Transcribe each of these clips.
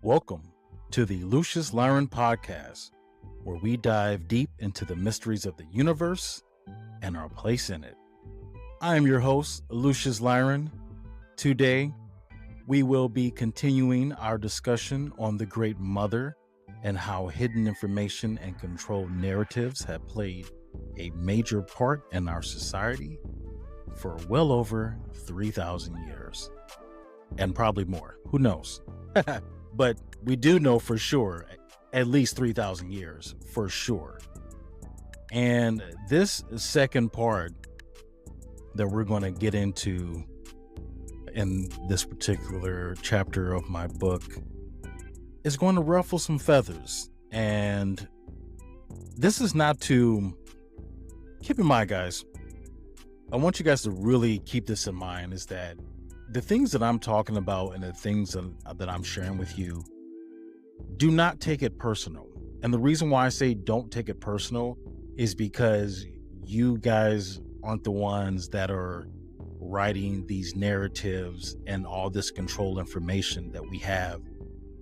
Welcome to the Lucious Lyran podcast, where we dive deep into the mysteries of the universe and our place in it. I am your host, Lucious Lyran. Today, we will be continuing our discussion on the Great Mother and how hidden information and controlled narratives have played a major part in our society for well over 3,000 years. And probably more. Who knows? But we do know for sure, at least 3,000 years, for sure. And this second part that we're going to get into in this particular chapter of my book is going to ruffle some feathers. And this is not to, keep in mind, guys, I want you guys to really keep this in mind, is that the things that I'm talking about and the things that I'm sharing with you, do not take it personal. And the reason why I say don't take it personal is because you guys aren't the ones that are writing these narratives and all this control information that we have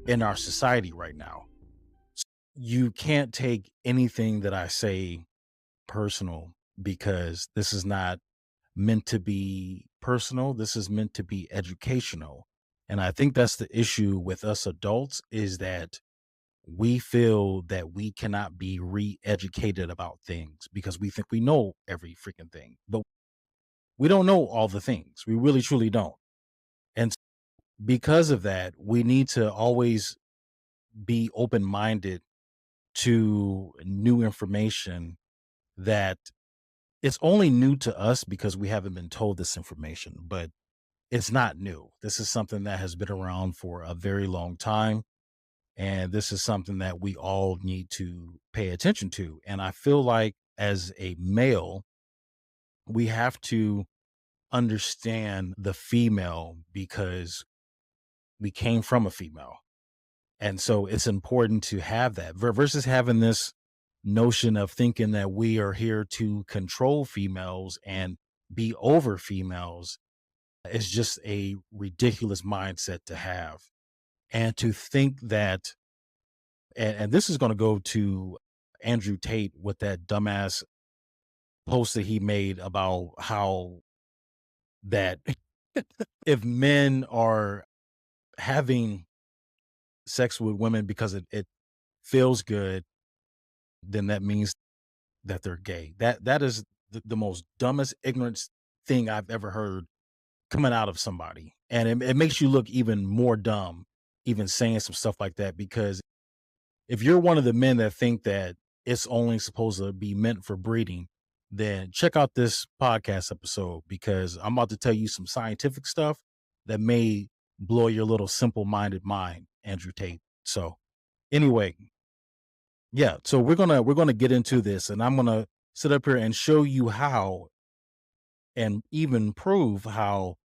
in our society right now. You can't take anything that I say personal, because this is not meant to be personal. This is meant to be educational. And I think that's the issue with us adults, is that we feel that we cannot be re-educated about things because we think we know every freaking thing, but we don't know all the things. We really, truly don't. And because of that, we need to always be open-minded to new information that it's only new to us because we haven't been told this information, but it's not new. This is something that has been around for a very long time. And this is something that we all need to pay attention to. And I feel like as a male, we have to understand the female because we came from a female. And so it's important to have that versus having this notion of thinking that we are here to control females and be over females. Is just a ridiculous mindset to have. And to think that, and this is going to go to Andrew Tate with that dumbass post that he made about how that if men are having sex with women because it feels good, then that means that they're gay. That is the most dumbest, ignorant thing I've ever heard coming out of somebody. And it makes you look even more dumb, even saying some stuff like that, because if you're one of the men that think that it's only supposed to be meant for breeding, then check out this podcast episode, because I'm about to tell you some scientific stuff that may blow your little simple-minded mind, Andrew Tate. So anyway, yeah, so we're gonna get into this, and I'm gonna sit up here and show you how, and even prove how,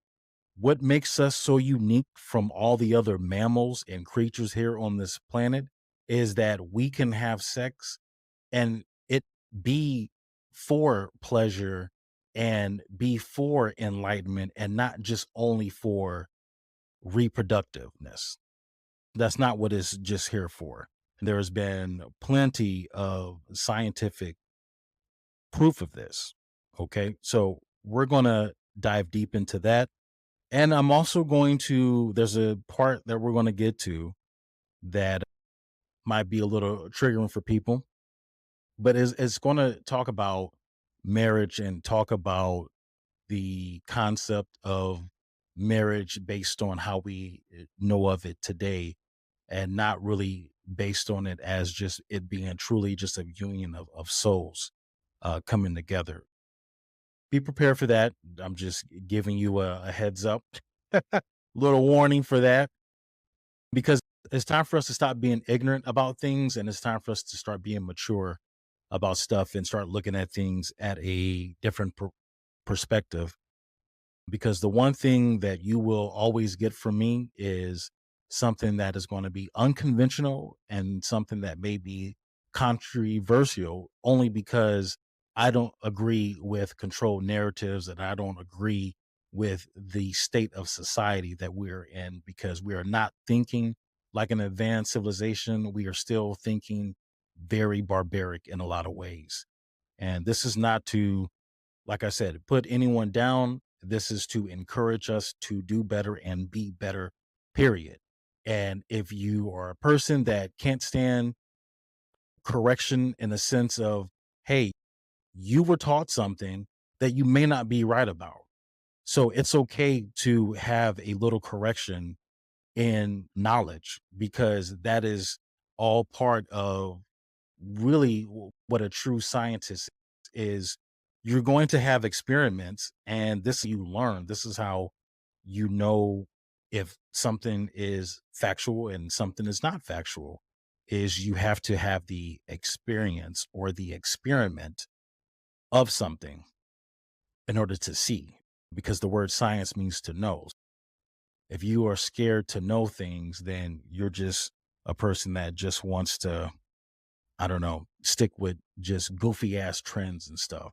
what makes us so unique from all the other mammals and creatures here on this planet is that we can have sex and it be for pleasure and be for enlightenment and not just only for reproductiveness. That's not what it's just here for. There has been plenty of scientific proof of this. Okay. So we're going to dive deep into that. And I'm also going to, there's a part that we're going to get to that might be a little triggering for people, but it's going to talk about marriage and talk about the concept of marriage based on how we know of it today, and not really based on it as just it being truly just a union of souls coming together. Be prepared for that. I'm just giving you a heads up, little warning for that, because it's time for us to stop being ignorant about things, and it's time for us to start being mature about stuff and start looking at things at a different perspective. Because the one thing that you will always get from me is something that is going to be unconventional and something that may be controversial, only because I don't agree with controlled narratives and I don't agree with the state of society that we're in, because we are not thinking like an advanced civilization, we are still thinking very barbaric in a lot of ways. And this is not to, like I said, put anyone down. This is to encourage us to do better and be better, period. And if you are a person that can't stand correction in the sense of, hey, you were taught something that you may not be right about. So it's okay to have a little correction in knowledge because that is all part of really what a true scientist is. You're going to have experiments and this you learn. This is how you know if something is factual and something is not factual, is you have to have the experience or the experiment of something in order to see, because the word science means to know. If you are scared to know things, then you're just a person that just wants to, I don't know, stick with just goofy ass trends and stuff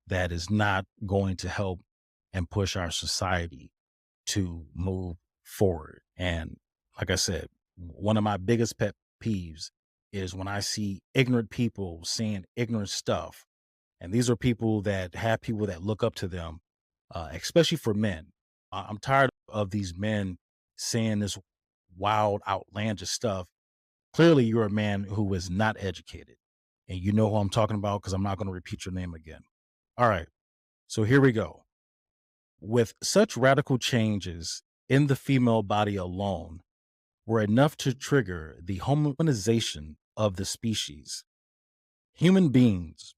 that is not going to help and push our society to move forward. And like I said, one of my biggest pet peeves is when I see ignorant people saying ignorant stuff. And these are people that have people that look up to them, especially for men. I'm tired of these men saying this wild, outlandish stuff. Clearly, you're a man who is not educated. And you know who I'm talking about because I'm not going to repeat your name again. All right. So here we go. With such radical changes in the female body alone were enough to trigger the hominization of the species. Human beings,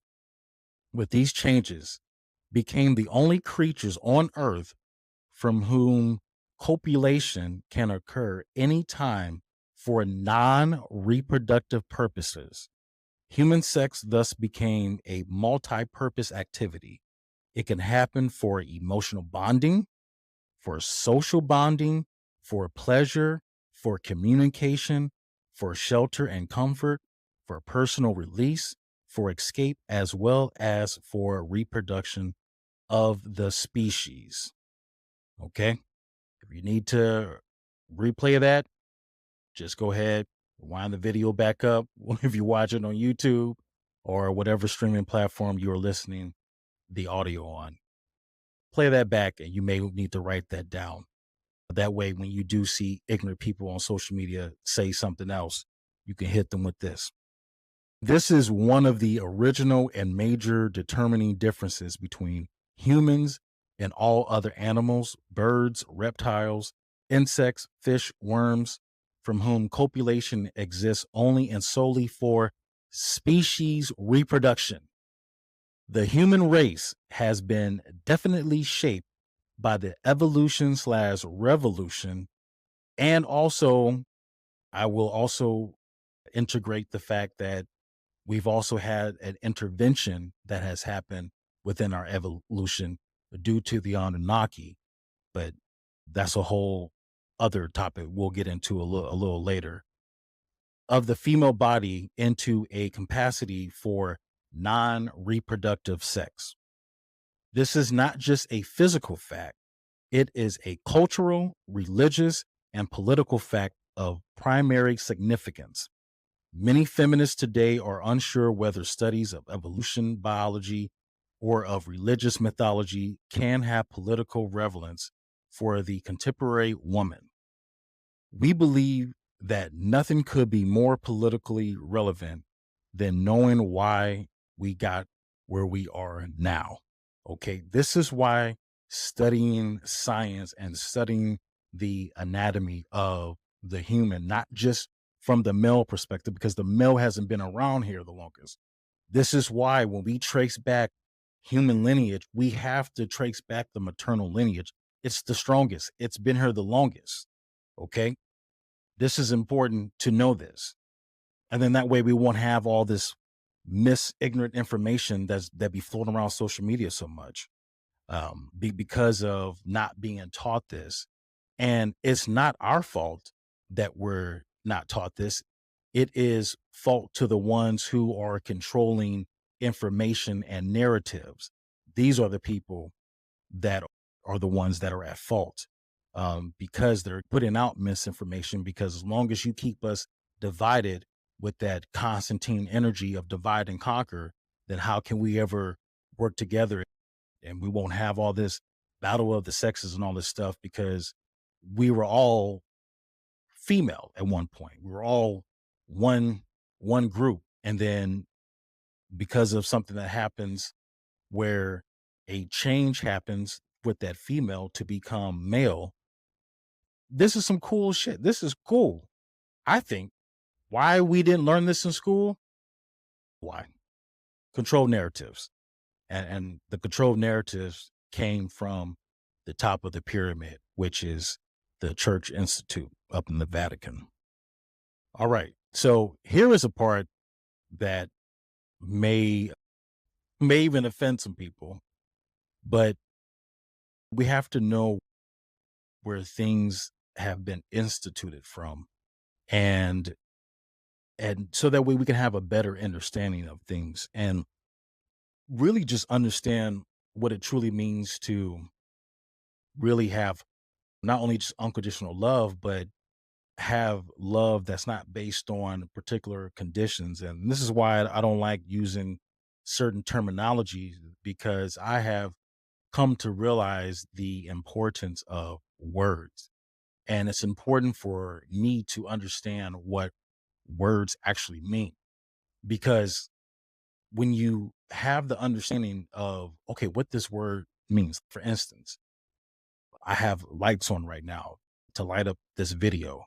with these changes, became the only creatures on Earth from whom copulation can occur anytime for non reproductive purposes. Human sex thus became a multi purpose activity. It can happen for emotional bonding, for social bonding, for pleasure, for communication, for shelter and comfort, for personal release, for escape, as well as for reproduction of the species. Okay. If you need to replay that, just go ahead, wind the video back up. If you watch it on YouTube or whatever streaming platform you're listening the audio on, play that back and you may need to write that down. That way, when you do see ignorant people on social media say something else, you can hit them with this. This is one of the original and major determining differences between humans and all other animals, birds, reptiles, insects, fish, worms, from whom copulation exists only and solely for species reproduction. The human race has been definitely shaped by the evolution slash revolution. And also, I will also integrate the fact that we've also had an intervention that has happened within our evolution due to the Anunnaki, but that's a whole other topic we'll get into a little later. Of the female body into a capacity for non reproductive sex. This is not just a physical fact, it is a cultural, religious, and political fact of primary significance. Many feminists today are unsure whether studies of evolution biology or of religious mythology can have political relevance for the contemporary woman. We believe that nothing could be more politically relevant than knowing why we got where we are now. Okay. This is why studying science and studying the anatomy of the human, not just from the male perspective, because the male hasn't been around here the longest. This is why when we trace back human lineage, we have to trace back the maternal lineage. It's the strongest, it's been here the longest. Okay. This is important to know this. And then that way we won't have all this ignorant information that be floating around social media so much, because of not being taught this. And it's not our fault that we're not taught this. It is fault to the ones who are controlling information and narratives. These are the people that are the ones that are at fault. because they're putting out misinformation. Because as long as you keep us divided with that Constantine energy of divide and conquer, then how can we ever work together? And we won't have all this battle of the sexes and all this stuff, because we were all female at one point. We were all one one group, and then because of something that happens where a change happens with that female to become male, this is some cool shit. This is cool. I think why we didn't learn this in school? Why? Control narratives. And the control narratives came from the top of the pyramid, which is the Church Institute up in the Vatican. All right. So here is a part that may even offend some people, but we have to know where things have been instituted from, and so that way we can have a better understanding of things and really just understand what it truly means to really have not only just unconditional love, but have love that's not based on particular conditions. And this is why I don't like using certain terminology, because I have come to realize the importance of words. And it's important for me to understand what words actually mean. Because when you have the understanding of, okay, what this word means, for instance, I have lights on right now to light up this video.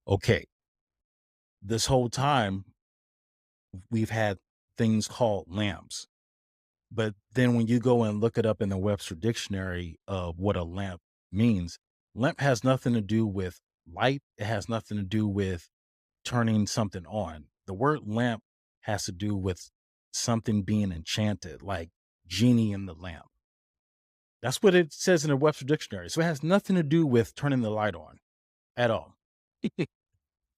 Okay, this whole time we've had things called lamps. But then when you go and look it up in the Webster dictionary of what a lamp means, lamp has nothing to do with light. It has nothing to do with turning something on. The word lamp has to do with something being enchanted, like genie in the lamp. That's what it says in the Webster dictionary. So it has nothing to do with turning the light on at all.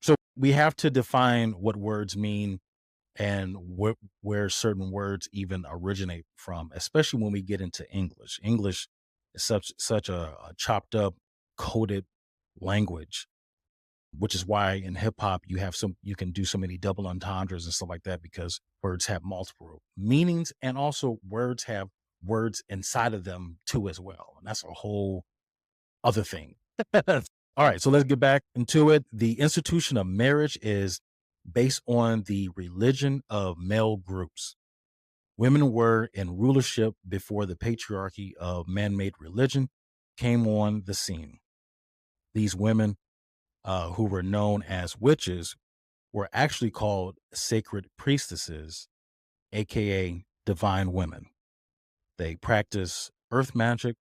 So we have to define what words mean, and where certain words even originate from, especially when we get into English. English is such a chopped up, coded language, which is why in hip hop you can do so many double entendres and stuff like that, because words have multiple meanings, and also words have words inside of them too as well. And that's a whole other thing. All right, so let's get back into it. The institution of marriage is based on the religion of male groups. Women were in rulership before the patriarchy of man made religion came on the scene. These women, who were known as witches, were actually called sacred priestesses, aka divine women. They practice earth magic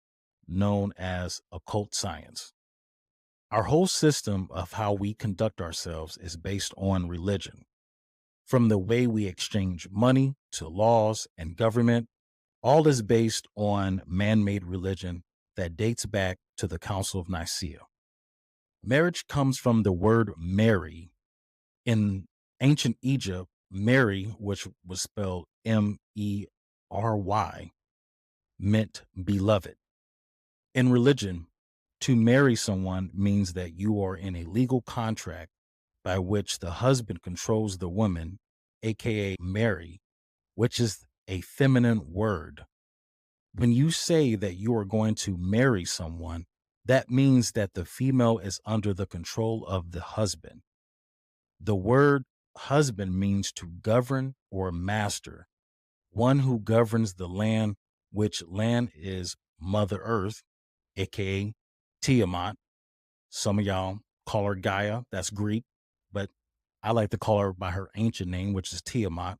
known as occult science. Our whole system of how we conduct ourselves is based on religion. From the way we exchange money to laws and government, all is based on man made religion that dates back to the Council of Nicaea. Marriage comes from the word marry. In ancient Egypt, Mary, which was spelled Mary, meant beloved. In religion, to marry someone means that you are in a legal contract by which the husband controls the woman, aka Mary, which is a feminine word. When you say that you are going to marry someone, that means that the female is under the control of the husband. The word husband means to govern or master, one who governs the land, which land is Mother Earth, aka Tiamat. Some of y'all call her Gaia, that's Greek, but I like to call her by her ancient name, which is Tiamat.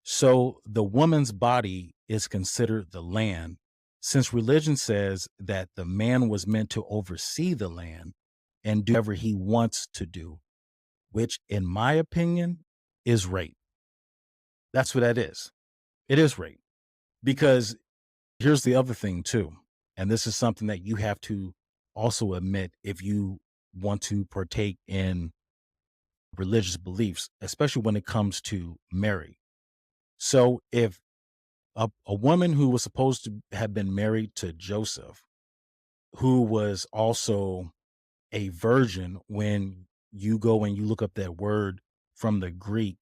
So the woman's body is considered the land, since religion says that the man was meant to oversee the land and do whatever he wants to do, which, in my opinion, is rape. That's what that is. It is rape. Because here's the other thing, too. And this is something that you have to also admit if you want to partake in religious beliefs, especially when it comes to Mary. So if a woman who was supposed to have been married to Joseph who was also a virgin. When you go and you look up that word from the Greek,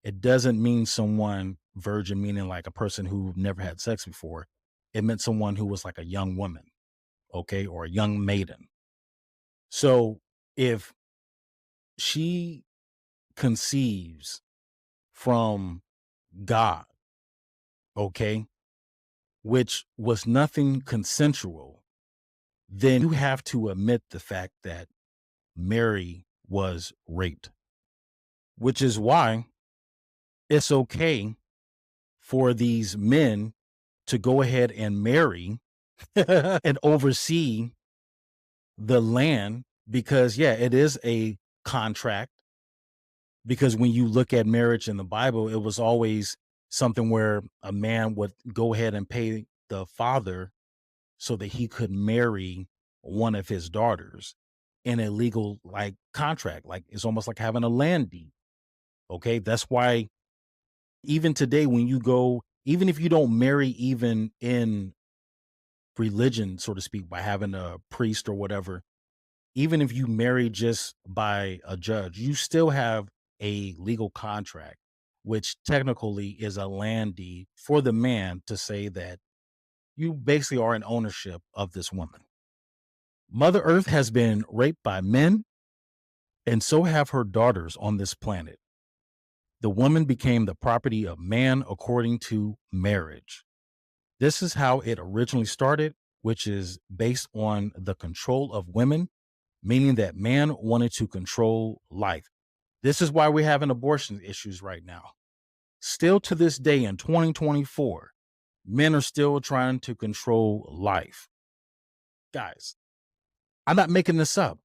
it doesn't mean someone virgin, meaning like a person who never had sex before. It meant someone who was like a young woman, okay, or a young maiden. So if she conceives from God, okay, which was nothing consensual, then you have to admit the fact that Mary was raped, which is why it's okay for these men to go ahead and marry and oversee the land, because, yeah, it is a contract. Because when you look at marriage in the Bible, it was always something where a man would go ahead and pay the father so that he could marry one of his daughters in a legal like contract. Like it's almost like having a land deed. Okay. That's why even today, when you go, even if you don't marry, even in religion, so to speak, by having a priest or whatever, even if you marry just by a judge, you still have a legal contract, which technically is a land deed for the man to say that you basically are in ownership of this woman. Mother Earth has been raped by men, and so have her daughters on this planet. The woman became the property of man according to marriage. This is how it originally started, which is based on the control of women, meaning that man wanted to control life. This is why we're having abortion issues right now. Still to this day in 2024, men are still trying to control life. Guys, I'm not making this up.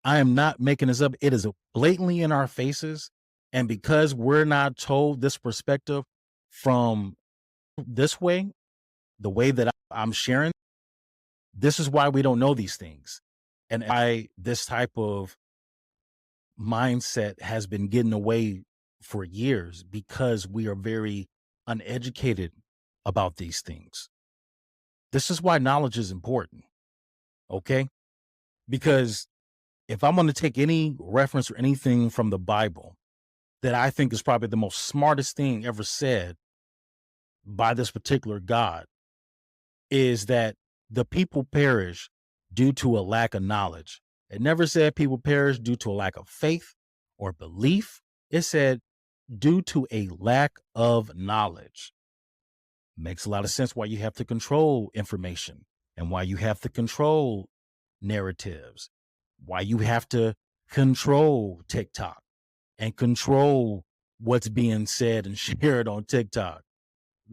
I am not making this up. It is blatantly in our faces. And because we're not told this perspective from this way, the way that I'm sharing, this is why we don't know these things. And why this type of mindset has been getting away for years, because we are very uneducated about these things. This is why knowledge is important. Okay. Because if I'm going to take any reference or anything from the Bible that I think is probably the most smartest thing ever said by this particular God, is that the people perish due to a lack of knowledge. It never said people perish due to a lack of faith or belief. It said due to a lack of knowledge. Makes a lot of sense why you have to control information and why you have to control narratives, why you have to control TikTok and control what's being said and shared on TikTok.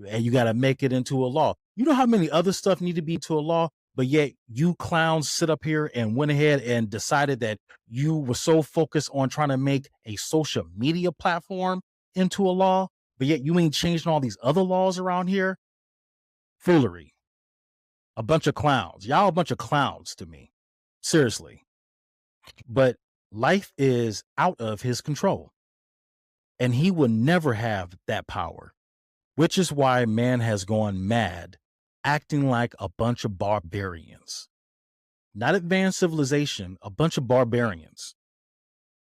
And you got to make it into a law. You know how many other stuff need to be to a law, but yet you clowns sit up here and went ahead and decided that you were so focused on trying to make a social media platform into a law, but yet you ain't changing all these other laws around here. Foolery. A bunch of clowns. Y'all a bunch of clowns to me. Seriously. But life is out of his control, and he will never have that power, which is why man has gone mad, acting like a bunch of barbarians. Not advanced civilization, a bunch of barbarians.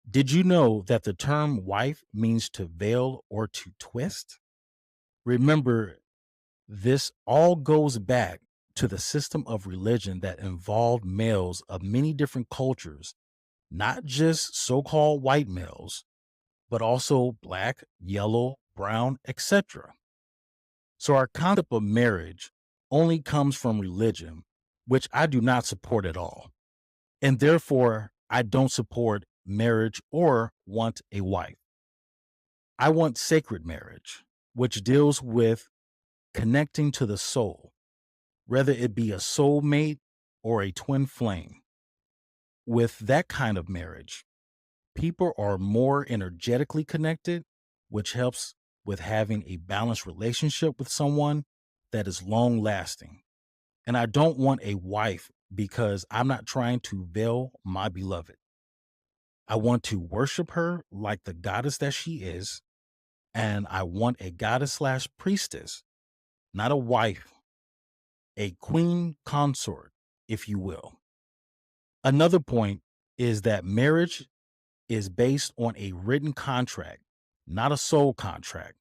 Did you know that the term wife means to veil or to twist? Remember, this all goes back to the system of religion that involved males of many different cultures, not just so called white males, but also black, yellow, brown, etc. So our concept of marriage only comes from religion, which I do not support at all. And therefore, I don't support marriage or want a wife. I want sacred marriage, which deals with connecting to the soul, whether it be a soulmate or a twin flame. With that kind of marriage, people are more energetically connected, which helps with having a balanced relationship with someone that is long lasting. And I don't want a wife because I'm not trying to veil my beloved. I want to worship her like the goddess that she is. And I want a goddess slash priestess, not a wife, a queen consort, if you will. Another point is that marriage is based on a written contract, not a soul contract.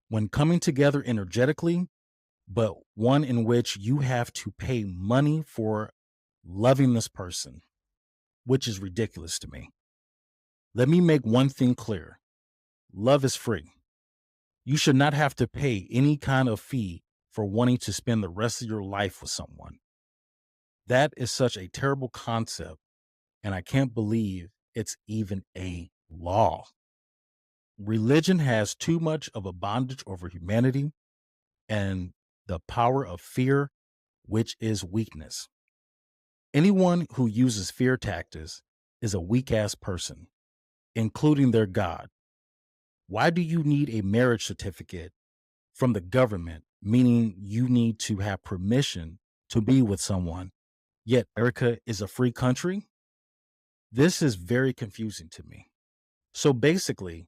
When coming together energetically, but one in which you have to pay money for loving this person, which is ridiculous to me. Let me make one thing clear: love is free. You should not have to pay any kind of fee for wanting to spend the rest of your life with someone. That is such a terrible concept, and I can't believe it's even a law. Religion has too much of a bondage over humanity and the power of fear, which is weakness. Anyone who uses fear tactics is a weak ass person, including their God. Why do you need a marriage certificate from the government, meaning you need to have permission to be with someone, yet America is a free country? This is very confusing to me. So basically,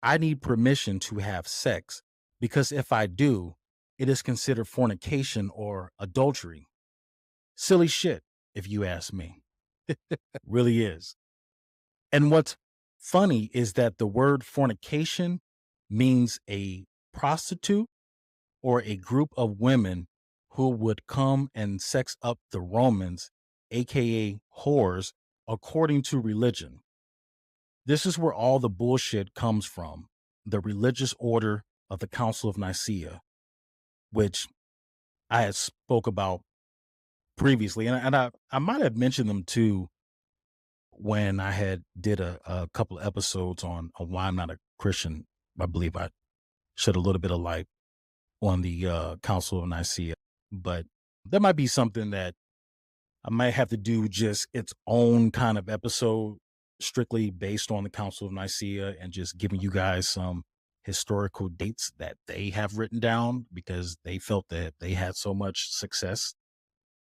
I need permission to have sex because if I do, it is considered fornication or adultery. Silly shit, if you ask me. Really is. And what's funny is that the word fornication means a prostitute or a group of women who would come and sex up the Romans, aka whores, according to religion. This is where all the bullshit comes from: the religious order of the Council of Nicaea, which I had spoke about previously, and I might have mentioned them too when I had did a couple of episodes on why I'm not a Christian. I believe I shed a little bit of light on the Council of Nicaea, but that might be something that I might have to do just its own kind of episode, strictly based on the Council of Nicaea and just giving you guys some historical dates that they have written down because they felt that they had so much success.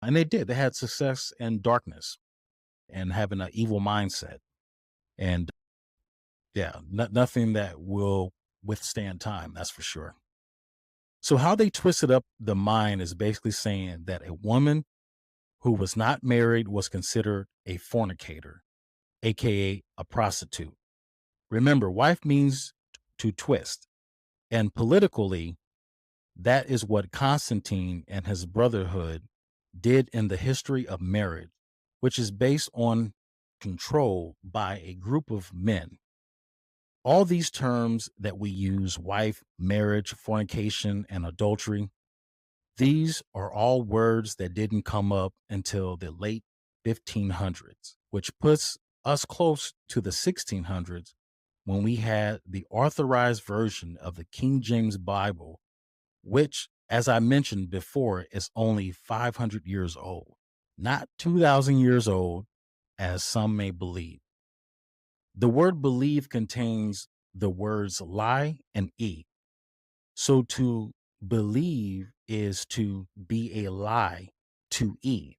And they did. They had success in darkness and having an evil mindset. And yeah, nothing that will withstand time, that's for sure. So, how they twisted up the mind is basically saying that a woman who was not married was considered a fornicator, aka a prostitute. Remember, wife means to twist. And politically, that is what Constantine and his brotherhood did in the history of marriage, which is based on control by a group of men. All these terms that we use: wife, marriage, fornication, and adultery, these are all words that didn't come up until the late 1500s, which puts us close to the 1600s when we had the authorized version of the King James Bible, which, as I mentioned before, is only 500 years old, not 2,000 years old, as some may believe. The word believe contains the words lie and e. So to believe is to be a lie to e.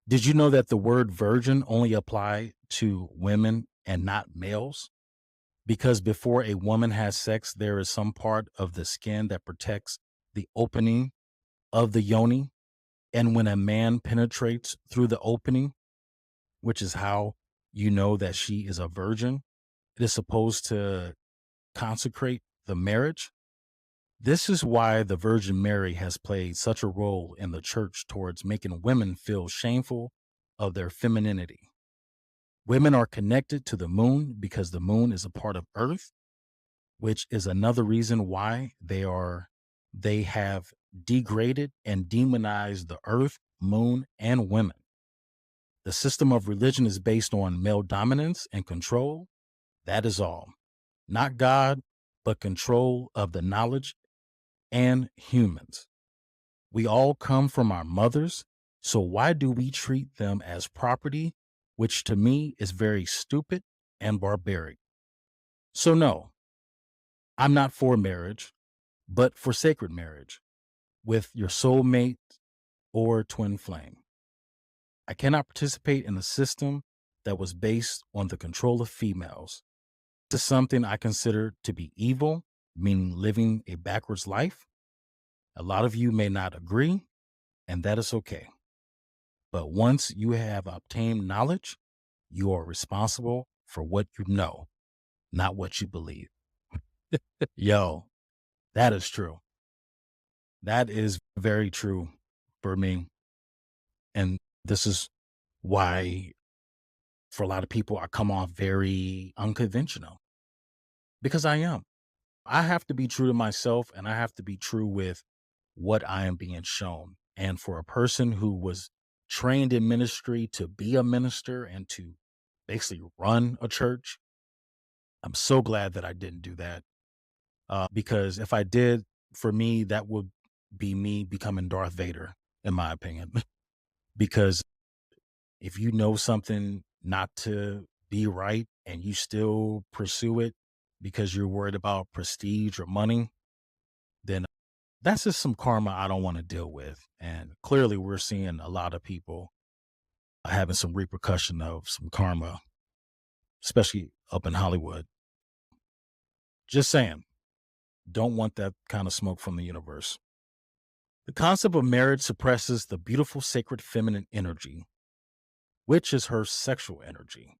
Did you know that the word virgin only applied to women and not males? Because before a woman has sex, there is some part of the skin that protects the opening of the yoni. And when a man penetrates through the opening, which is how you know that she is a virgin, it is supposed to consecrate the marriage. This is why the Virgin Mary has played such a role in the church towards making women feel shameful of their femininity. Women are connected to the moon because the moon is a part of Earth, which is another reason why they have degraded and demonized the earth, moon, and women. The system of religion is based on male dominance and control. That is all. Not God, but control of the knowledge and humans. We all come from our mothers, so why do we treat them as property, which to me is very stupid and barbaric. So no, I'm not for marriage, but for sacred marriage with your soulmate or twin flame. I cannot participate in a system that was based on the control of females. This is something I consider to be evil, meaning living a backwards life. A lot of you may not agree, and that is okay. But once you have obtained knowledge, you are responsible for what you know, not what you believe. Yo, that is true. That is very true for me. And this is why, for a lot of people, I come off very unconventional because I am. I have to be true to myself and I have to be true with what I am being shown. And for a person who was trained in ministry to be a minister and to basically run a church, I'm so glad that I didn't do that. Because if I did, for me, that would be me becoming Darth Vader, in my opinion. Because if you know something not to be right and you still pursue it because you're worried about prestige or money, then that's just some karma I don't want to deal with. And clearly, we're seeing a lot of people having some repercussion of some karma, especially up in Hollywood. Just saying, don't want that kind of smoke from the universe. The concept of marriage suppresses the beautiful, sacred feminine energy, which is her sexual energy.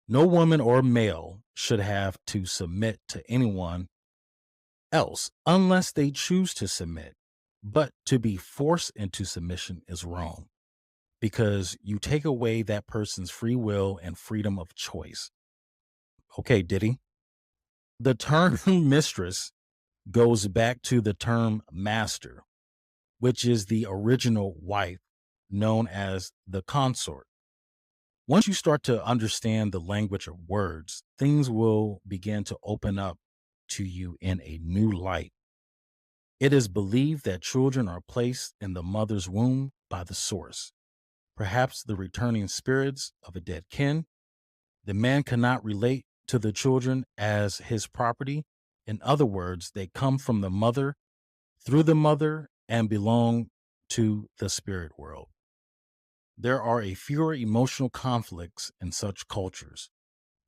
No woman or male should have to submit to anyone else unless they choose to submit. But to be forced into submission is wrong because you take away that person's free will and freedom of choice. Okay, Diddy. The term mistress goes back to the term master, which is the original wife known as the consort. Once you start to understand the language of words, things will begin to open up to you in a new light. It is believed that children are placed in the mother's womb by the source, perhaps the returning spirits of a dead kin. The man cannot relate to the children as his property. In other words, they come from the mother, through the mother, and belong to the spirit world. There are a fewer emotional conflicts in such cultures.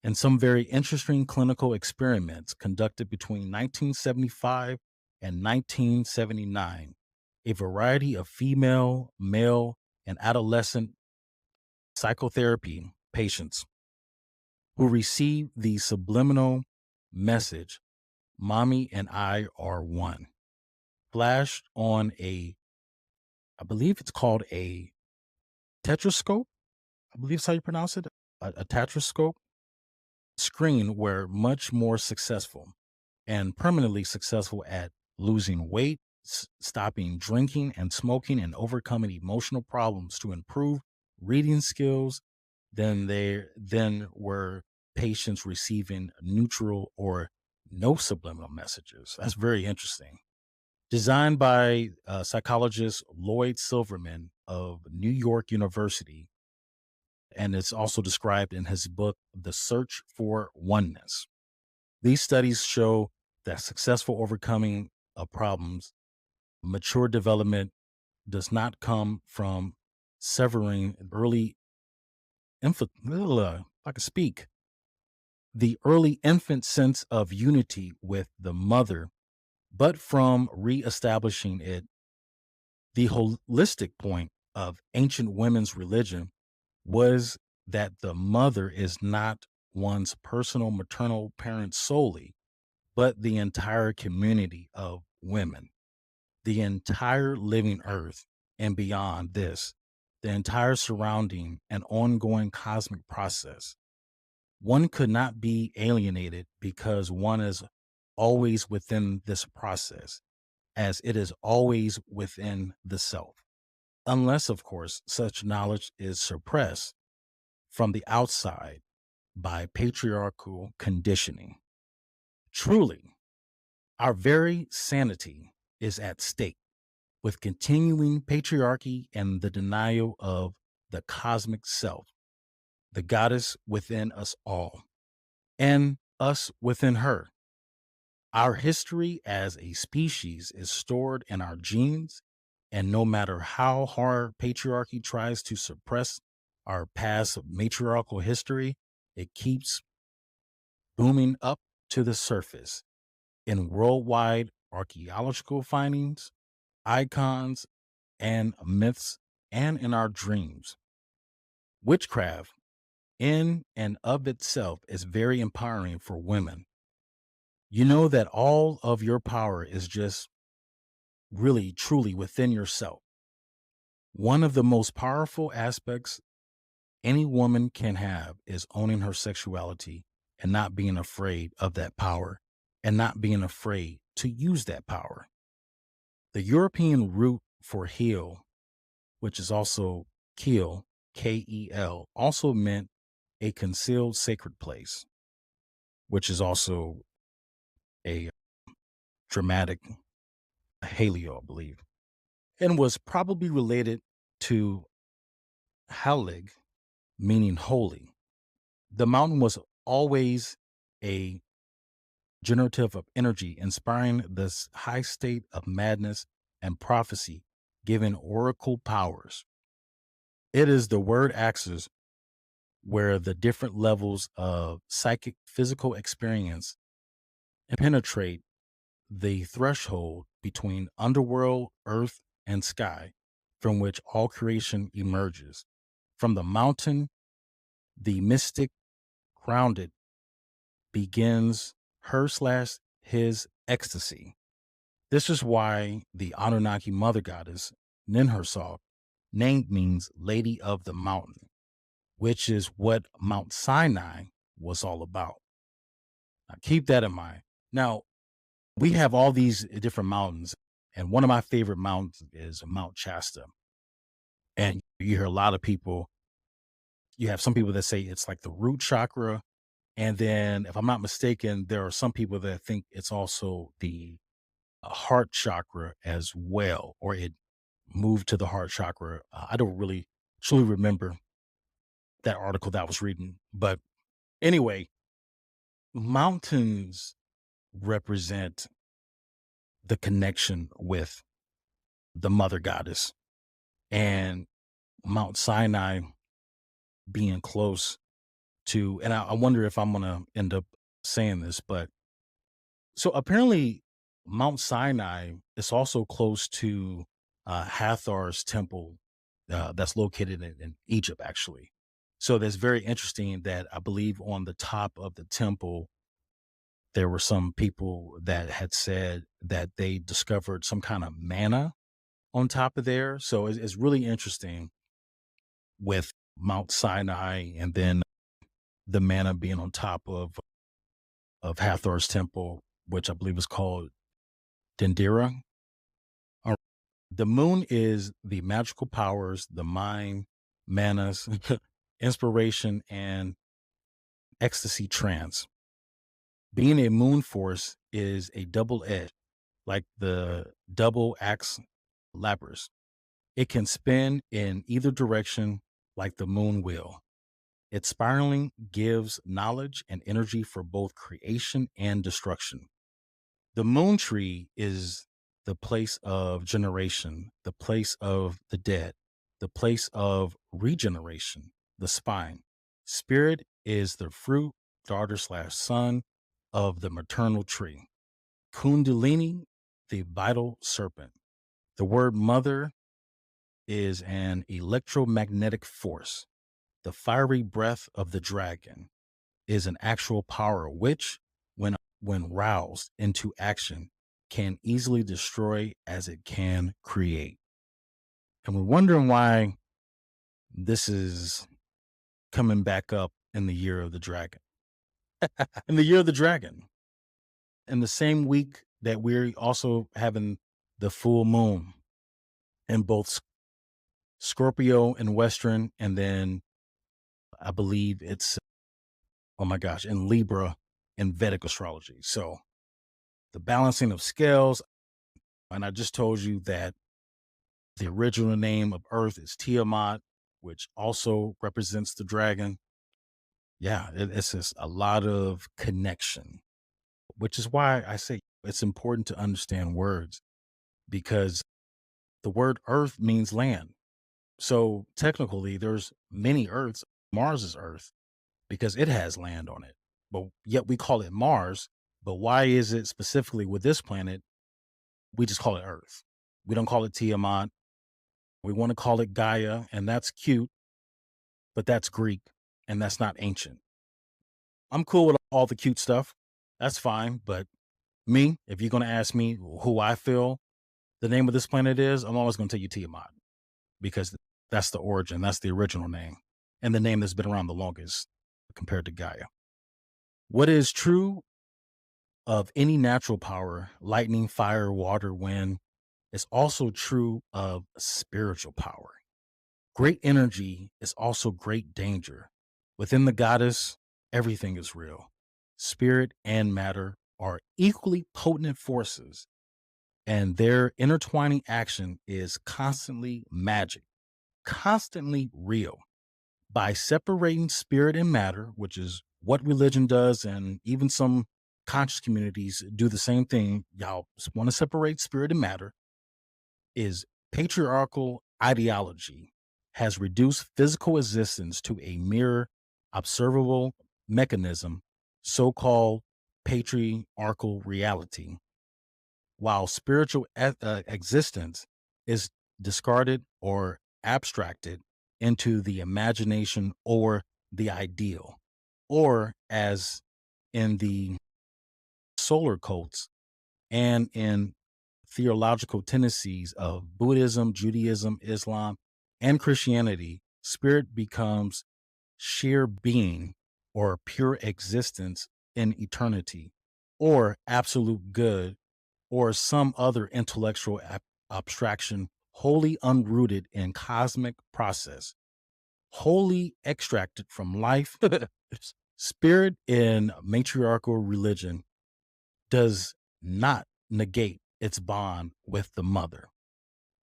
In some very interesting clinical experiments conducted between 1975 and 1979, a variety of female, male, and adolescent psychotherapy patients who received the subliminal message, "Mommy and I are one," flashed on I believe it's called a tetrascope. I believe is how you pronounce it, a tetrascope screen, were much more successful and permanently successful at losing weight, stopping drinking and smoking, and overcoming emotional problems to improve reading skills than were patients receiving neutral or no subliminal messages. That's very interesting. Designed by psychologist Lloyd Silverman of New York University, and it's also described in his book, The Search for Oneness. These studies show that successful overcoming of problems, mature development does not come from severing early infant, I can speak, the early infant sense of unity with the mother, but from reestablishing it. The holistic point of ancient women's religion was that the mother is not one's personal maternal parent solely, but the entire community of women, the entire living earth, and beyond this, the entire surrounding and ongoing cosmic process. One could not be alienated because one is always within this process, as it is always within the self. Unless, of course, such knowledge is suppressed from the outside by patriarchal conditioning. Truly, our very sanity is at stake with continuing patriarchy and the denial of the cosmic self, the goddess within us all, and us within her. Our history as a species is stored in our genes, and no matter how hard patriarchy tries to suppress our past matriarchal history, it keeps booming up to the surface in worldwide archaeological findings, icons, and myths and in our dreams. Witchcraft, in and of itself, is very empowering for women. You know that all of your power is just really, truly within yourself. One of the most powerful aspects any woman can have is owning her sexuality and not being afraid of that power and not being afraid to use that power. The European root for heal, which is also kill, Kel, also meant a concealed sacred place, which is also a dramatic halio, I believe, and was probably related to Halig, meaning holy. The mountain was always a generative of energy, inspiring this high state of madness and prophecy, giving oracle powers. It is the word axis where the different levels of psychic physical experience penetrate the threshold between underworld, earth, and sky, from which all creation emerges. From the mountain, the mystic grounded begins her/his ecstasy. This is why the Anunnaki mother goddess, Ninhursag, named means Lady of the Mountain, which is what Mount Sinai was all about. Now, keep that in mind. Now, we have all these different mountains, and one of my favorite mountains is Mount Shasta. And you hear a lot of people, you have some people that say it's like the root chakra. And then, if I'm not mistaken, there are some people that think it's also the heart chakra as well, or it moved to the heart chakra. I don't really truly remember that article that I was reading. But anyway, mountains represent the connection with the mother goddess, and Mount Sinai being close to, and I wonder if I'm going to end up saying this, but so apparently Mount Sinai is also close to Hathar's temple that's located in Egypt, actually. So that's very interesting that I believe on the top of the temple, there were some people that had said that they discovered some kind of manna on top of there. So it's really interesting with Mount Sinai and then the manna being on top of Hathar's temple, which I believe is called Dendera. All right. The moon is the magical powers, the mind, manas, inspiration, and ecstasy trance. Being a moon force is a double edge, like the double axe lapras. It can spin in either direction like the moon wheel. Its spiraling gives knowledge and energy for both creation and destruction. The moon tree is the place of generation, the place of the dead, the place of regeneration, the spine. Spirit is the fruit, daughter/son of the maternal tree. Kundalini, the vital serpent. The word mother is an electromagnetic force. The fiery breath of the dragon is an actual power which, when roused into action, can easily destroy as it can create. And we're wondering why this is coming back up in the year of the dragon. In the year of the dragon, in the same week that we're also having the full moon in both Scorpio and Western, and then I believe it's, oh my gosh, in Libra in Vedic astrology. So the balancing of scales. And I just told you that the original name of Earth is Tiamat, which also represents the dragon. Yeah, it's just a lot of connection, which is why I say it's important to understand words, because the word Earth means land. So technically, there's many Earths. Mars is Earth because it has land on it, but yet we call it Mars. But why is it specifically with this planet? We just call it Earth. We don't call it Tiamat. We want to call it Gaia, and that's cute, but that's Greek and that's not ancient. I'm cool with all the cute stuff. That's fine. But me, if you're going to ask me who I feel the name of this planet is, I'm always going to tell you Tiamat because that's the origin, that's the original name, and the name that's been around the longest compared to Gaia. What is true of any natural power, lightning, fire, water, wind, is also true of spiritual power. Great energy is also great danger. Within the goddess, everything is real. Spirit and matter are equally potent forces, and their intertwining action is constantly magic, constantly real. By separating spirit and matter, which is what religion does, and even some conscious communities do the same thing, y'all want to separate spirit and matter, is patriarchal ideology has reduced physical existence to a mere observable mechanism, so called patriarchal reality, while spiritual existence is discarded or abstracted into the imagination or the ideal, or as in the solar cults and in theological tendencies of Buddhism, Judaism, Islam, and Christianity, spirit becomes sheer being or pure existence in eternity, or absolute good, or some other intellectual abstraction wholly unrooted in cosmic process, wholly extracted from life. Spirit in matriarchal religion does not negate its bond with the mother.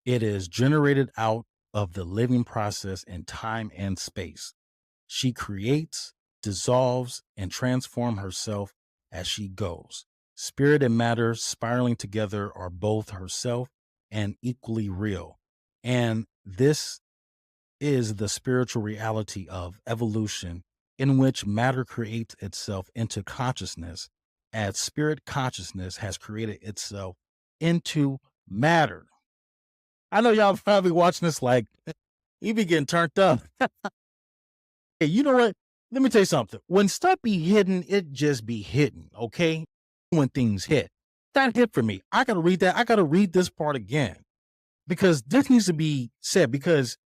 It is generated out of the living process in time and space. She creates, dissolves, and transforms herself as she goes. Spirit and matter spiraling together are both herself and equally real. And this is the spiritual reality of evolution, in which matter creates itself into consciousness, as spirit consciousness has created itself into matter. I know y'all probably watching this like, you be getting turned up. Hey, you know what? Let me tell you something. When stuff be hidden, it just be hidden, okay? When things hit. That hit for me. I gotta read that. I gotta read this part again because this needs to be said. Because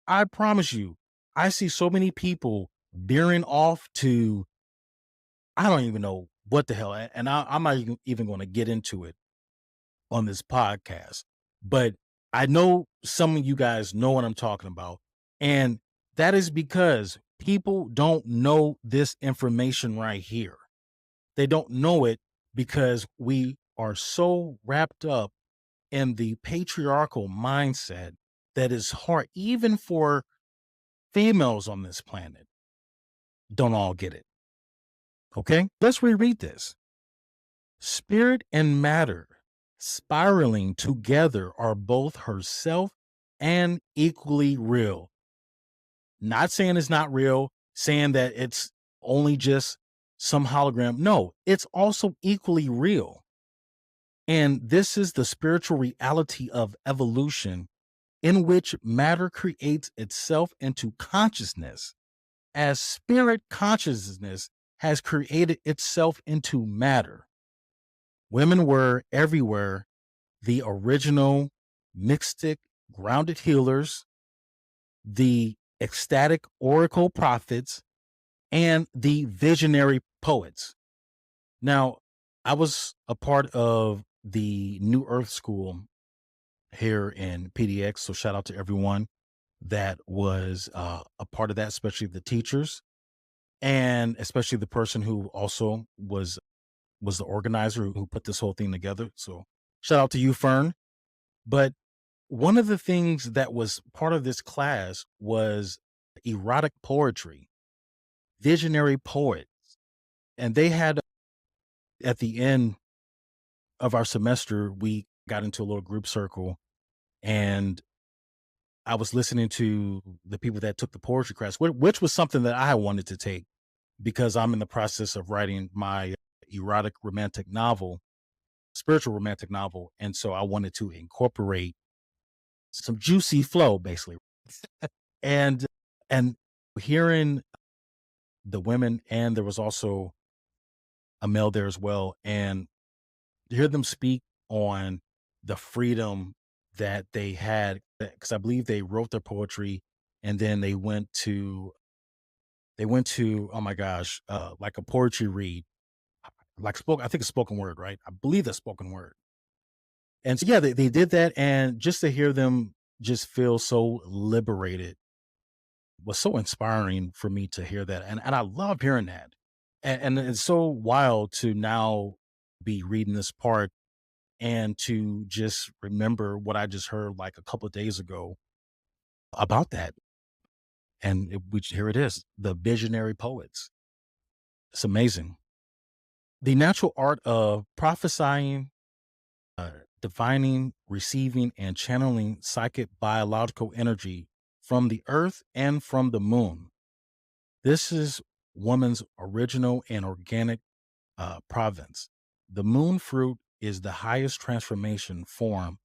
I promise you, I see so many people veering off to, I don't even know what the hell, and I'm not even going to get into it on this podcast, but I know some of you guys know what I'm talking about. And that is because people don't know this information right here. They don't know it because we are so wrapped up in the patriarchal mindset that is hard, even for females on this planet, don't all get it. Okay, let's reread this. Spirit and matter spiraling together are both herself and equally real. Not saying it's not real, saying that it's only just some hologram. No, it's also equally real. And this is the spiritual reality of evolution, in which matter creates itself into consciousness, as spirit consciousness has created itself into matter. Women were everywhere the original mystic grounded healers, the ecstatic oracle prophets, and the visionary poets. Now, I was a part of the New Earth School here in PDX, so shout out to everyone that was a part of that, especially the teachers, and especially the person who also was the organizer who put this whole thing together. So shout out to you, Fern. But one of the things that was part of this class was erotic poetry, visionary poets. And they had, at the end of our semester, we got into a little group circle, and I was listening to the people that took the poetry class, which was something that I wanted to take because I'm in the process of writing my erotic romantic novel, spiritual romantic novel. And so I wanted to incorporate some juicy flow, basically. And and hearing the women, and there was also a male there as well, and to hear them speak on the freedom that they had, because I believe they wrote their poetry, and then they went to oh my gosh, like a poetry read, like spoke I think it's spoken word, right? I believe that's spoken word. And so yeah, they did that, and just to hear them just feel so liberated was so inspiring for me to hear that. And I love hearing that. And it's so wild to now be reading this part and to just remember what I just heard like a couple of days ago about that. And which here it is, the visionary poets. It's amazing. The natural art of prophesying, uh, divining, receiving, and channeling psychic biological energy from the earth and from the moon. This is woman's original and organic province. The moon fruit is the highest transformation form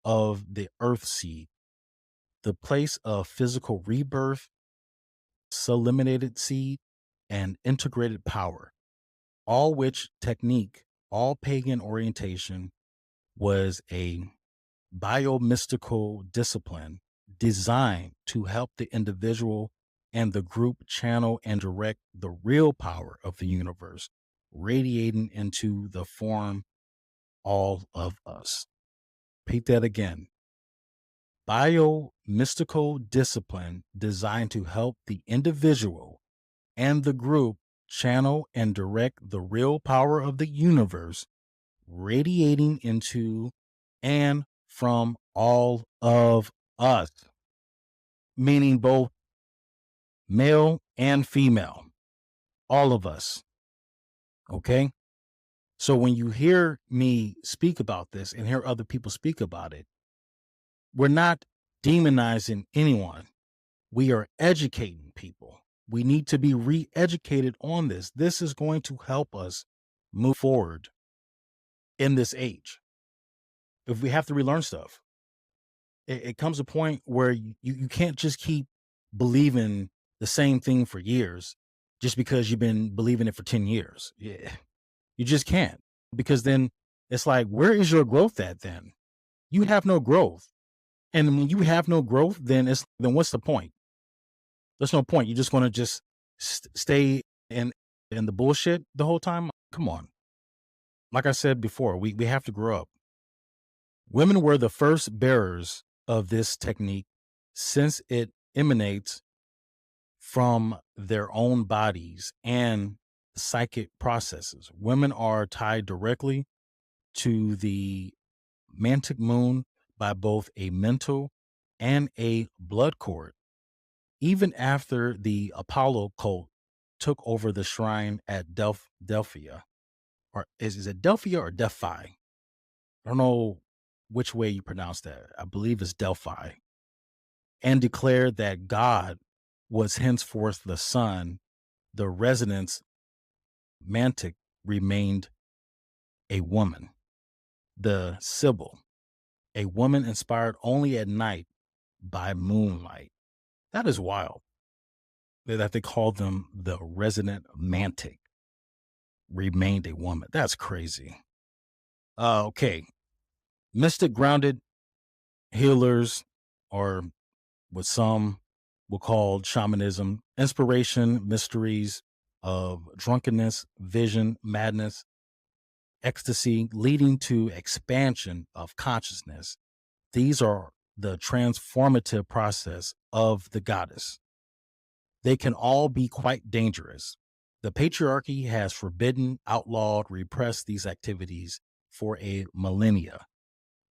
of the earth seed, the place of physical rebirth, sublimated seed, and integrated power. All which technique, all pagan orientation was a biomystical discipline designed to help the individual and the group channel and direct the real power of the universe, radiating into the form all of us. Repeat that again. Biomystical discipline designed to help the individual and the group channel and direct the real power of the universe, radiating into and from all of us, meaning both male and female, all of us. Okay. So when you hear me speak about this and hear other people speak about it, we're not demonizing anyone. We are educating people. We need to be re educated on this. This is going to help us move forward in this age. If we have to relearn stuff, it comes a point where you can't just keep believing the same thing for years just because you've been believing it for 10 years. Yeah, you just can't, because then it's like, where is your growth at then? You have no growth. And when you have no growth, then what's the point? There's no point. You're just going to just stay in the bullshit the whole time. Come on. Like I said before, we have to grow up. Women were the first bearers of this technique since it emanates from their own bodies and psychic processes. Women are tied directly to the mantic moon by both a mental and a blood cord. Even after the Apollo cult took over the shrine at Delphia, or is it Delphia or Delphi? I don't know which way you pronounce that. I believe it's Delphi, and declared that God was henceforth the sun, the resonance mantic remained a woman. The Sibyl, a woman inspired only at night by moonlight. That is wild that they called them the resonant mantic, remained a woman. That's crazy. Okay. Mystic grounded healers, or what some will call shamanism, inspiration, mysteries of drunkenness, vision, madness, ecstasy, leading to expansion of consciousness. These are the transformative process of the goddess. They can all be quite dangerous. The patriarchy has forbidden, outlawed, repressed these activities for a millennia,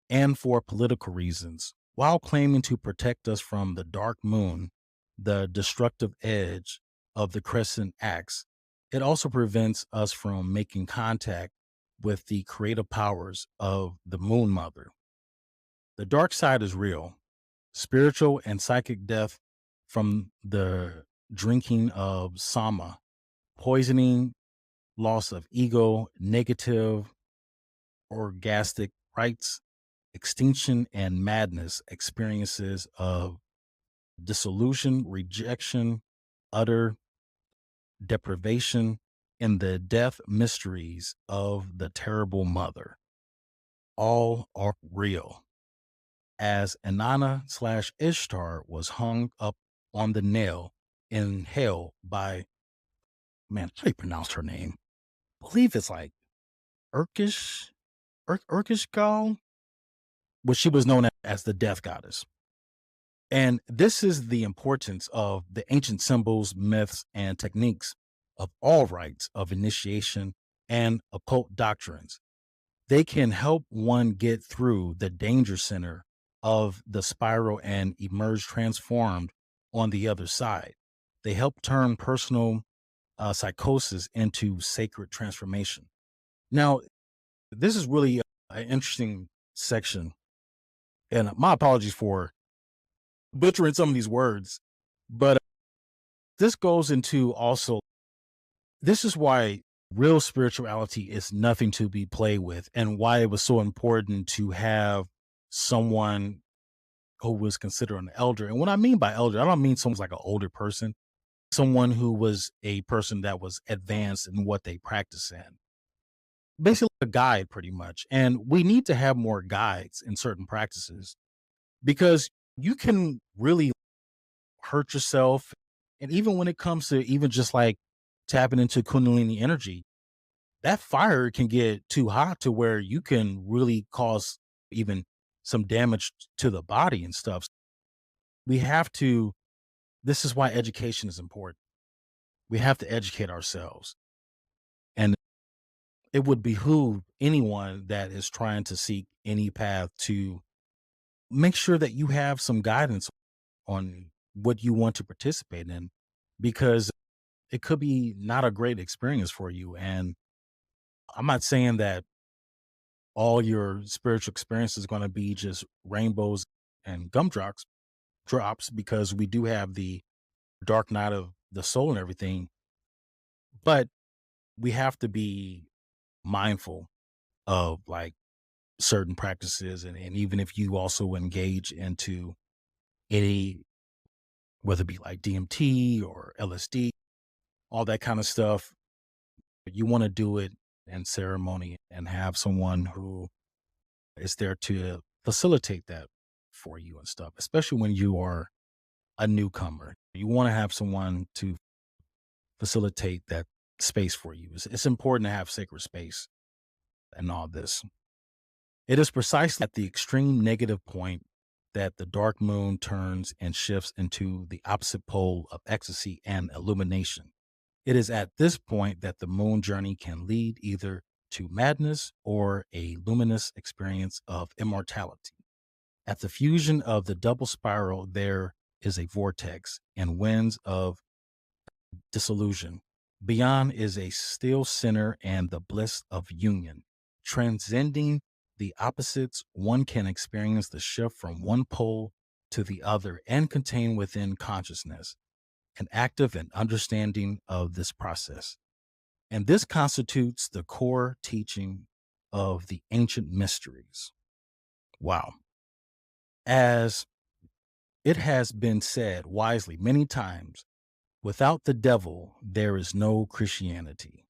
and for political reasons, while claiming to protect us from the dark moon, the destructive edge of the crescent axe. It also prevents us from making contact with the creative powers of the moon mother. The dark side is real, spiritual and psychic death from the drinking of sama, poisoning, loss of ego, negative orgastic rights, extinction and madness, experiences of dissolution, rejection, utter deprivation, and the death mysteries of the terrible mother. All are real. As Inanna slash Ishtar was hung up on the nail in hell by, man, how do you pronounce her name? I believe it's like Urkish, Urkish Gal, which she was known as the death goddess. And this is the importance of the ancient symbols, myths, and techniques of all rites of initiation and occult doctrines. They can help one get through the danger center of the spiral and emerge transformed on the other side. They help turn personal psychosis into sacred transformation. Now, this is really an interesting section, and my apologies for butchering some of these words, but this goes into also, this is why real spirituality is nothing to be played with, and why it was so important to have someone who was considered an elder. And what I mean by elder, I don't mean someone's like an older person, someone who was a person that was advanced in what they practice in. Basically, a guide, pretty much. And we need to have more guides in certain practices because you can really hurt yourself. And even when it comes to even just like tapping into Kundalini energy, that fire can get too hot to where you can really cause even some damage to the body and stuff. We have to, this is why education is important. We have to educate ourselves. And it would behoove anyone that is trying to seek any path to make sure that you have some guidance on what you want to participate in, because it could be not a great experience for you. And I'm not saying that all your spiritual experience is going to be just rainbows and drops, because we do have the dark night of the soul and everything. But we have to be mindful of like certain practices. And even if you also engage into any, whether it be like DMT or LSD, all that kind of stuff, you want to do it in ceremony and have someone who is there to facilitate that for you and stuff, especially when you are a newcomer. You want to have someone to facilitate that space for you. It's important to have sacred space and all this. It is precisely at the extreme negative point that the dark moon turns and shifts into the opposite pole of ecstasy and illumination. It is at this point that the moon journey can lead either to madness or a luminous experience of immortality. At the fusion of the double spiral, there is a vortex and winds of disillusion. Beyond is a still center and the bliss of union. Transcending the opposites, one can experience the shift from one pole to the other and contain within consciousness an active and understanding of this process. And this constitutes the core teaching of the ancient mysteries. Wow. As it has been said wisely many times, without the devil, there is no Christianity.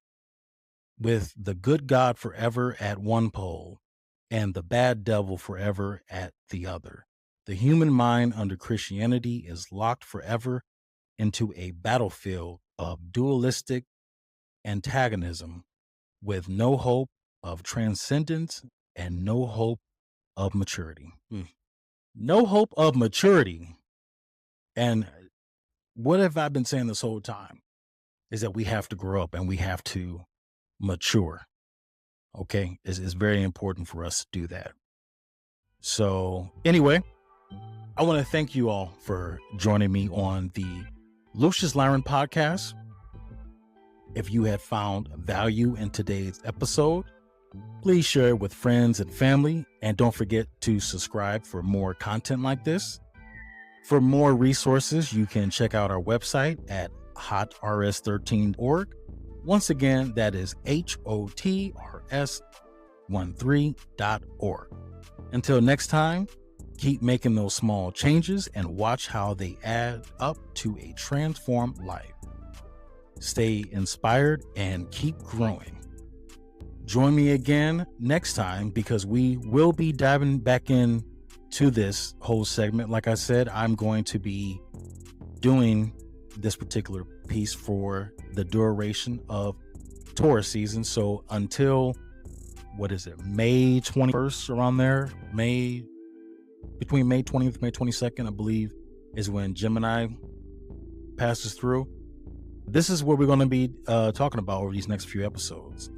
With the good God forever at one pole and the bad devil forever at the other, the human mind under Christianity is locked forever into a battlefield of dualistic antagonism with no hope of transcendence and no hope of maturity. No hope of maturity. And what have I been saying this whole time is that we have to grow up and we have to mature. Okay. It's very important for us to do that. So anyway, I want to thank you all for joining me on the Lucious Lyran podcast. If you had found value in today's episode, please share it with friends and family. And don't forget to subscribe for more content like this. For more resources, you can check out our website at hotrs13.org. Once again, that is HOTRS 13.org. Until next time, keep making those small changes and watch how they add up to a transformed life. Stay inspired and keep growing. Join me again next time because we will be diving back in to this whole segment. Like I said, I'm going to be doing this particular piece for the duration of Taurus season. So until, May 21st, around there, between May 20th and May 22nd, I believe, is when Gemini passes through. This is what we're going to be talking about over these next few episodes.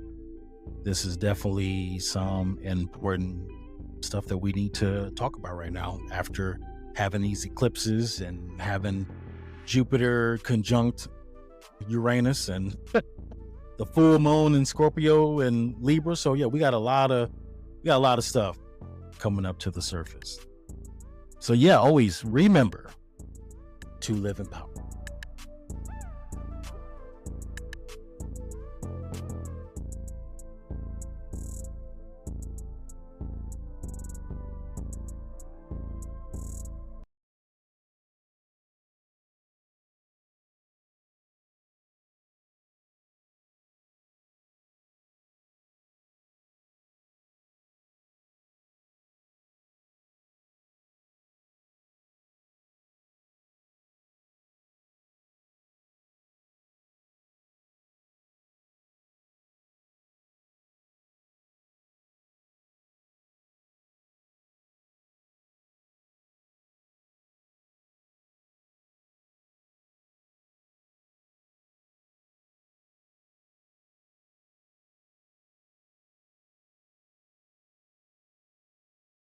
This is definitely some important stuff that we need to talk about right now after having these eclipses and having Jupiter conjunct Uranus and the full moon in Scorpio and Libra. So yeah, we got a lot of stuff coming up to the surface. So yeah, always remember to live in power.